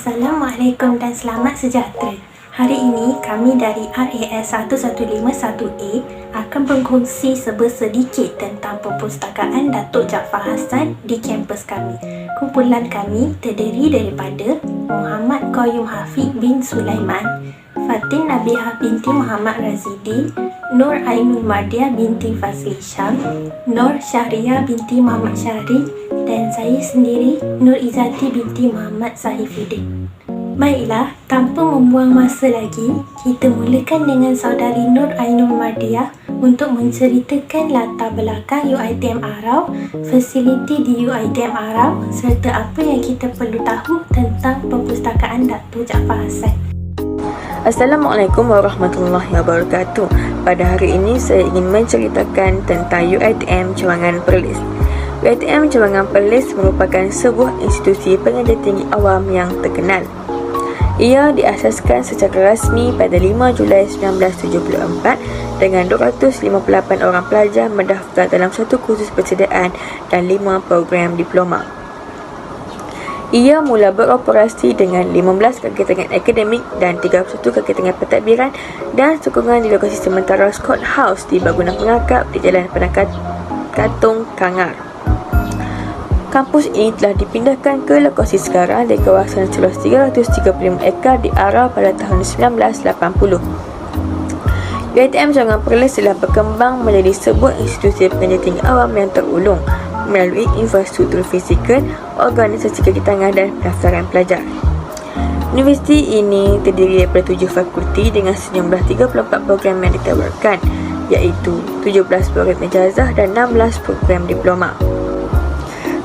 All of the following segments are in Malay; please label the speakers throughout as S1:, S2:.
S1: Assalamualaikum dan selamat sejahtera. Hari ini kami dari RAS 1151A akan berkongsi sedikit tentang perpustakaan Datuk Jaafar Hassan di kampus kami. Kumpulan kami terdiri daripada Muhammad Qayyum Hafiz bin Sulaiman, Fatin Nabihah binti Muhammad Razidi, Nur Ainul Mardiah binti Fazli Syam, Nur Syahriah binti Muhammad Syahri, dan saya sendiri Nur Izzati binti Muhammad Sahifuddin. Baiklah, tanpa membuang masa lagi, kita mulakan dengan saudari Nur Ainul Mardiah untuk menceritakan latar belakang UiTM Arau, fasiliti di UiTM Arau serta apa yang kita perlu tahu tentang perpustakaan Datuk Jaafar Hassan.
S2: Assalamualaikum warahmatullahi wabarakatuh. Pada hari ini saya ingin menceritakan tentang UiTM Cawangan Perlis. UiTM Cawangan Perlis merupakan sebuah institusi pengajian tinggi awam yang terkenal. Ia diasaskan secara rasmi pada 5 Julai 1974 dengan 258 orang pelajar mendaftar dalam satu kursus persediaan dan 5 program diploma. Ia mula beroperasi dengan 15 kegiatan akademik dan 31 kegiatan pentadbiran dan sokongan di lokasi sementara Scott House di bangunan pengakap di Jalan Penangkat Katung, Kangar. Kampus ini telah dipindahkan ke lokasi sekarang di kawasan seluas 335 ekar di Arau pada tahun 1980. UiTM Cawangan Perlis telah berkembang menjadi sebuah institusi pengajian tinggi awam yang terulung melalui infrastruktur fizikal, organisasi kegiatan dan pendaftaran pelajar. Universiti ini terdiri daripada 7 fakulti dengan sejumlah 34 program yang ditawarkan, iaitu 17 program ijazah dan 16 program diploma.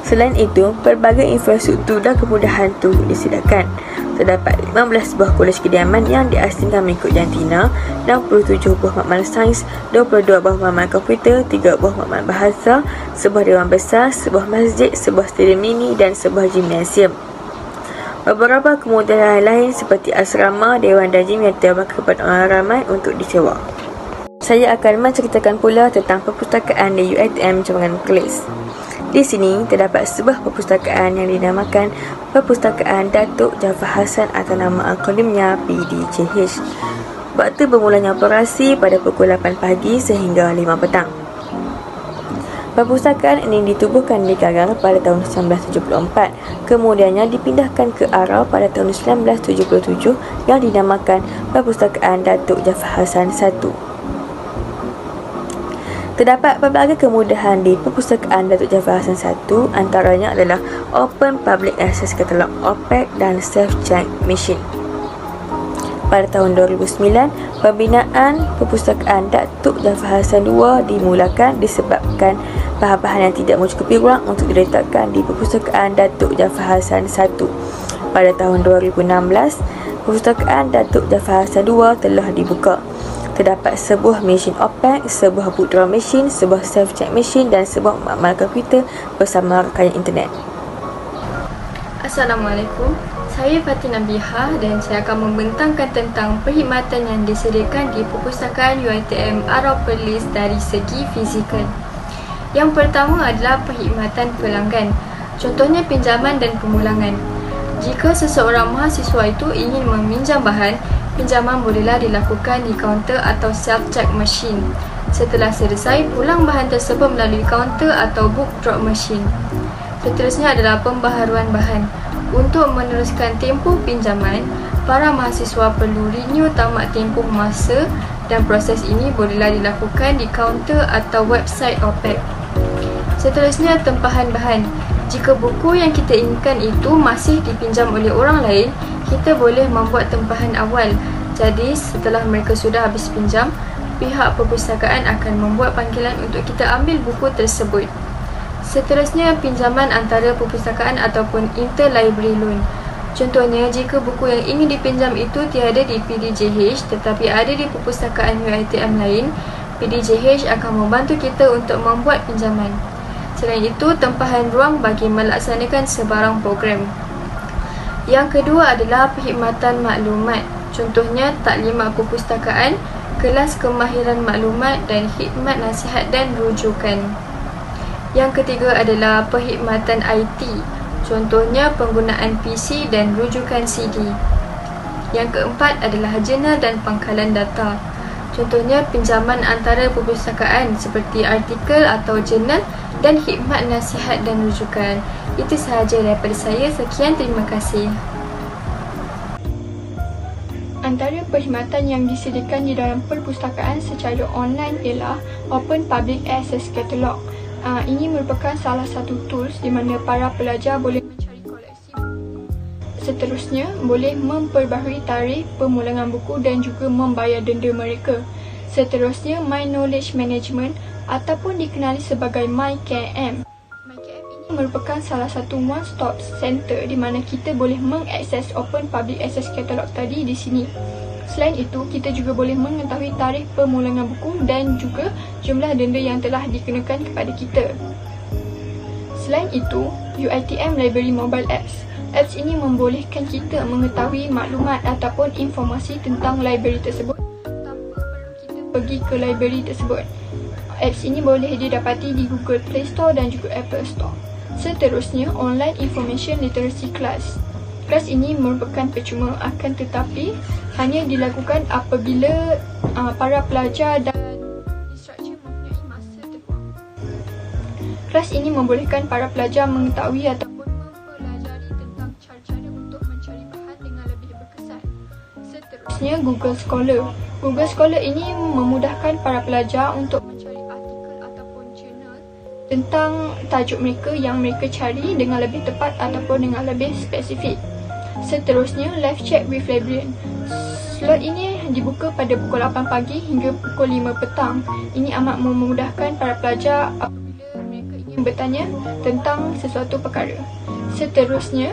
S2: Selain itu, pelbagai infrastruktur dan kemudahan turut disediakan. Terdapat 15 buah kolej kediaman yang diasingkan mengikut jantina, 67 buah makmal sains, 22 buah makmal komputer, 3 buah makmal bahasa, sebuah dewan besar, sebuah masjid, sebuah stadium mini dan sebuah gimnasium. Beberapa kemudahan lain seperti asrama, dewan dan gym yang ditawarkan kepada orang ramai untuk disewa. Saya akan menceritakan pula tentang perpustakaan di UiTM Cawangan Perlis. Di sini terdapat sebuah perpustakaan yang dinamakan Perpustakaan Datuk Jaafar Hassan atau nama akronimnya PDJH. Waktu bermulanya operasi pada pukul 8 pagi sehingga 5 petang. Perpustakaan ini ditubuhkan di Kangar pada tahun 1974, kemudiannya dipindahkan ke Arau pada tahun 1977 yang dinamakan Perpustakaan Datuk Jaafar Hassan I. Terdapat pelbagai kemudahan di Perpustakaan Datuk Jaafar Hassan I, antaranya adalah Open Public Access Katalog OPAC dan Self-Check Machine. Pada tahun 2009, pembinaan Perpustakaan Datuk Jaafar Hassan II dimulakan disebabkan bahan-bahan yang tidak mencukupi ruang untuk diletakkan di Perpustakaan Datuk Jaafar Hassan I. Pada tahun 2016, Perpustakaan Datuk Jaafar Hassan II telah dibuka. Terdapat sebuah mesin OPAC, sebuah book drawer machine, sebuah self-check machine dan sebuah makmal komputer bersama rakanan internet.
S3: Assalamualaikum, saya Fatin Nabihah dan saya akan membentangkan tentang perkhidmatan yang disediakan di Perpustakaan UiTM Arau Perlis dari segi fizikal. Yang pertama adalah perkhidmatan pelanggan, contohnya pinjaman dan pemulangan. Jika seseorang mahasiswa itu ingin meminjam bahan, pinjaman bolehlah dilakukan di kaunter atau self-check machine. Setelah selesai, pulang bahan tersebut melalui kaunter atau book drop machine. Seterusnya adalah pembaharuan bahan. Untuk meneruskan tempoh pinjaman, para mahasiswa perlu renew tamat tempoh masa dan proses ini bolehlah dilakukan di kaunter atau website OPAC. Seterusnya, tempahan bahan. Jika buku yang kita inginkan itu masih dipinjam oleh orang lain, kita boleh membuat tempahan awal. Jadi, setelah mereka sudah habis pinjam, pihak perpustakaan akan membuat panggilan untuk kita ambil buku tersebut. Seterusnya, pinjaman antara perpustakaan ataupun interlibrary loan. Contohnya, jika buku yang ingin dipinjam itu tiada di PDJH tetapi ada di perpustakaan UiTM lain, PDJH akan membantu kita untuk membuat pinjaman. Selain itu, tempahan ruang bagi melaksanakan sebarang program. Yang kedua adalah perkhidmatan maklumat. Contohnya, taklimat perpustakaan, kelas kemahiran maklumat dan khidmat nasihat dan rujukan. Yang ketiga adalah perkhidmatan IT. Contohnya penggunaan PC dan rujukan CD. Yang keempat adalah jurnal dan pangkalan data. Contohnya pinjaman antara perpustakaan seperti artikel atau jurnal dan khidmat nasihat dan rujukan. Itu sahaja daripada saya. Sekian, terima kasih. Antara perkhidmatan yang disediakan di dalam perpustakaan secara online ialah Open Public Access Catalog. Ini merupakan salah satu tools di mana para pelajar boleh mencari koleksi buku. Seterusnya, boleh memperbaharui tarikh pemulangan buku dan juga membayar denda mereka. Seterusnya, My Knowledge Management ataupun dikenali sebagai MyKM. MyKM ini merupakan salah satu one-stop center di mana kita boleh mengakses Open Public Access Catalog tadi di sini. Selain itu, kita juga boleh mengetahui tarikh pemulangan buku dan juga jumlah denda yang telah dikenakan kepada kita. Selain itu, UiTM Library Mobile Apps. Apps ini membolehkan kita mengetahui maklumat ataupun informasi tentang library tersebut tanpa perlu kita pergi ke library tersebut. Apps ini boleh didapati di Google Play Store dan juga Apple Store. Seterusnya, Online Information Literacy Class. Kelas ini merupakan percuma, akan tetapi hanya dilakukan apabila para pelajar dan instruktur mempunyai masa terluang. Kelas ini membolehkan para pelajar mengetahui ataupun mempelajari tentang cara-cara untuk mencari bahan dengan lebih berkesan. Seterusnya, Google Scholar. Google Scholar ini memudahkan para pelajar untuk mencari artikel ataupun jurnal tentang tajuk mereka yang mereka cari dengan lebih tepat ataupun dengan lebih spesifik. Seterusnya, Live Chat with Librarian. Slot ini dibuka pada pukul 8 pagi hingga pukul 5 petang. Ini amat memudahkan para pelajar apabila mereka ingin bertanya tentang sesuatu perkara. Seterusnya,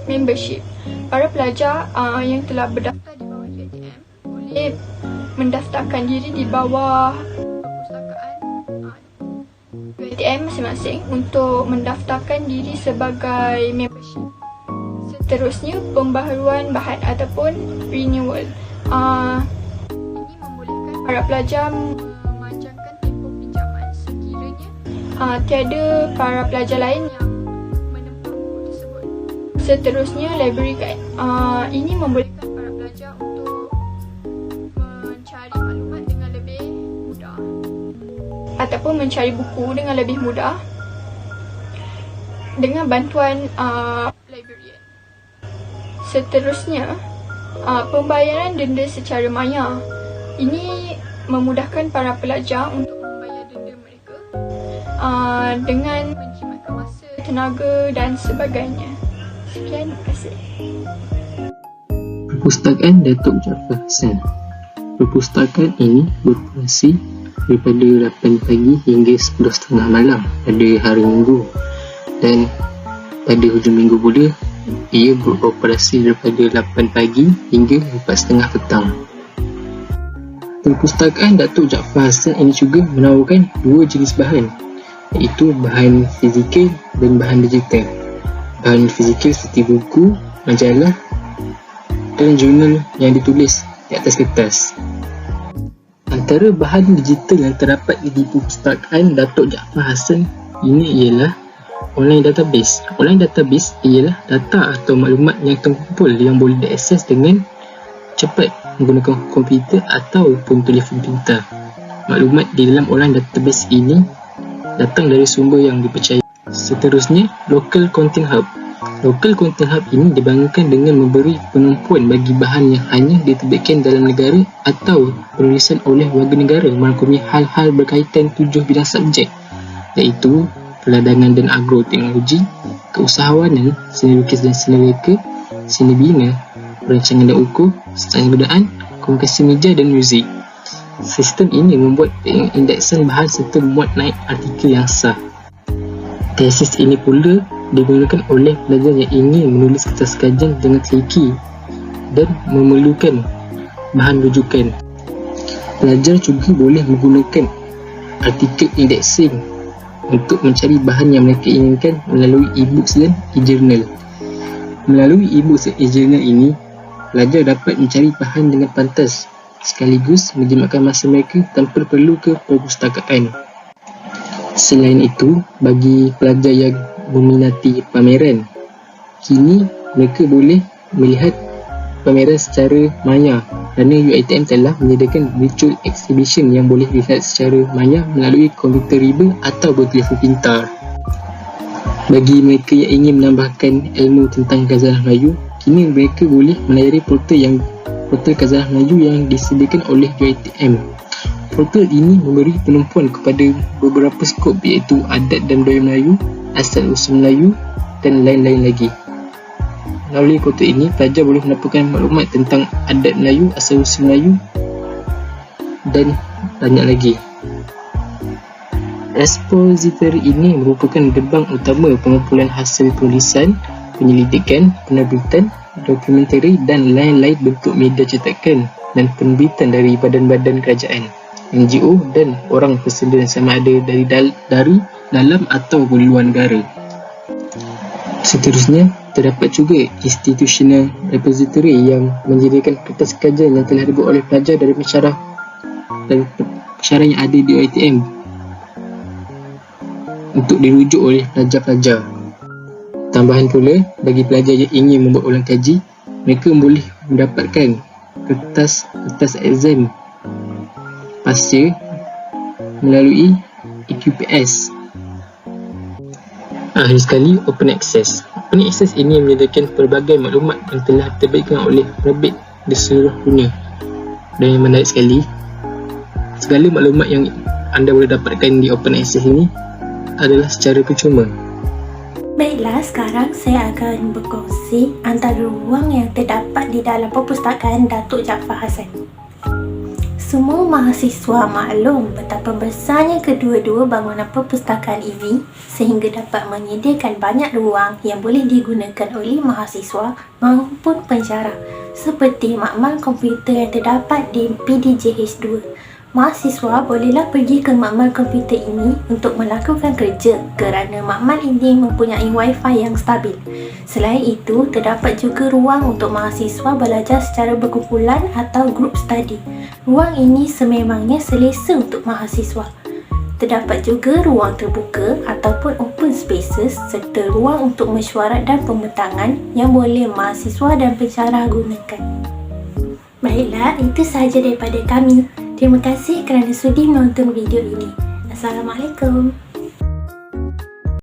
S3: Membership. Para pelajar yang telah berdaftar di bawah UiTM boleh mendaftarkan diri di bawah perpustakaan UiTM masing-masing untuk mendaftarkan diri sebagai membership. Seterusnya, pembaharuan bahan ataupun renewal. Ini membolehkan para pelajar memanjangkan tempoh pinjaman sekiranya tiada para pelajar lain yang menempuh buku tersebut. Seterusnya, library guide. Ini membolehkan para pelajar untuk mencari maklumat dengan lebih mudah ataupun mencari buku dengan lebih mudah dengan bantuan librarian. Seterusnya, pembayaran denda secara maya. Ini memudahkan para pelajar untuk membayar denda mereka dengan menjimatkan masa, tenaga dan sebagainya. Sekian, terima kasih.
S4: Perpustakaan Datuk Jaafar Hassan. Perpustakaan ini beroperasi daripada 8 pagi hingga 10.30 malam pada hari Minggu, dan pada hujung minggu pula ia beroperasi daripada 8 pagi hingga 4.30 petang. Perpustakaan Datuk Jaafar Hassan ini juga menawarkan dua jenis bahan, iaitu bahan fizikal dan bahan digital. Bahan fizikal seperti buku, majalah dan jurnal yang ditulis di atas kertas. Antara bahan digital yang terdapat di perpustakaan Datuk Jaafar Hassan ini ialah online database. Online database ialah data atau maklumat yang terkumpul yang boleh diakses dengan cepat menggunakan komputer ataupun telefon pintar. Maklumat di dalam online database ini datang dari sumber yang dipercayai. Seterusnya, Local Content Hub. Local Content Hub ini dibangunkan dengan memberi penumpuan bagi bahan yang hanya diterbitkan dalam negara atau penulisan oleh warga negara merangkumi hal-hal berkaitan 7 bidang subjek, iaitu perladangan dan agroteknologi, keusahawanan, seni lukis dan seni reka, seni bina, perancangan dan ukur, sains budayaan, komunikasi media dan muzik. Sistem ini membuat indeksan bahan serta memuat naik artikel yang sah. Tesis ini pula digunakan oleh pelajar yang ingin menulis kertas kajian dengan teliti dan memerlukan bahan rujukan. Pelajar juga boleh menggunakan artikel indexing untuk mencari bahan yang mereka inginkan melalui e-books dan e-journal. Melalui e-books dan e-journal ini, pelajar dapat mencari bahan dengan pantas sekaligus menjimatkan masa mereka tanpa perlu ke perpustakaan. Selain itu, bagi pelajar yang meminati pameran. Kini mereka boleh melihat pameran secara maya kerana UiTM telah menyediakan virtual exhibition yang boleh dilihat secara maya melalui komputer riba atau bertelefon pintar. Bagi mereka yang ingin menambahkan ilmu tentang Khazanah Melayu, kini mereka boleh melayari portal Khazanah Melayu yang disediakan oleh UiTM. Portal ini memberi penumpuan kepada beberapa skop iaitu adat dan budaya Melayu, asal-usul Melayu dan lain-lain lagi. Melalui portal ini, pelajar boleh mendapatkan maklumat tentang adat Melayu, asal-usul Melayu dan banyak lagi. Repository ini merupakan gerbang utama pengumpulan hasil penulisan, penyelidikan, penerbitan, dokumentari dan lain-lain bentuk media cetakan dan penerbitan dari badan-badan kerajaan, NGO dan orang bersedia sama ada dari dalam atau di luar negara. Seterusnya, terdapat juga institutional repository yang menyediakan kertas kajian yang telah dibuat oleh pelajar dari pensyarah yang ada di UiTM untuk dirujuk oleh pelajar-pelajar. Tambahan pula, bagi pelajar yang ingin membuat ulang kaji, mereka boleh mendapatkan kertas exam pasca melalui EQPS. Akhir sekali, Open Access. Open Access ini menyediakan pelbagai maklumat yang telah diterbitkan oleh penerbit di seluruh dunia. Dan yang menarik sekali, segala maklumat yang anda boleh dapatkan di Open Access ini adalah secara percuma.
S1: Baiklah, sekarang saya akan berkongsi antara ruang yang terdapat di dalam perpustakaan Datuk Jaafar Hassan. Semua mahasiswa maklum betapa besarnya kedua-dua bangunan perpustakaan ini sehingga dapat menyediakan banyak ruang yang boleh digunakan oleh mahasiswa maupun pensyarah seperti makmal komputer yang terdapat di PDJH2. Mahasiswa bolehlah pergi ke makmal komputer ini untuk melakukan kerja kerana makmal ini mempunyai wifi yang stabil. Selain itu, terdapat juga ruang untuk mahasiswa belajar secara berkumpulan atau group study. Ruang ini sememangnya selesa untuk mahasiswa. Terdapat juga ruang terbuka ataupun open spaces serta ruang untuk mesyuarat dan pembentangan yang boleh mahasiswa dan pensyarah gunakan. Baiklah, itu sahaja daripada kami. Terima kasih kerana sudi menonton video ini. Assalamualaikum.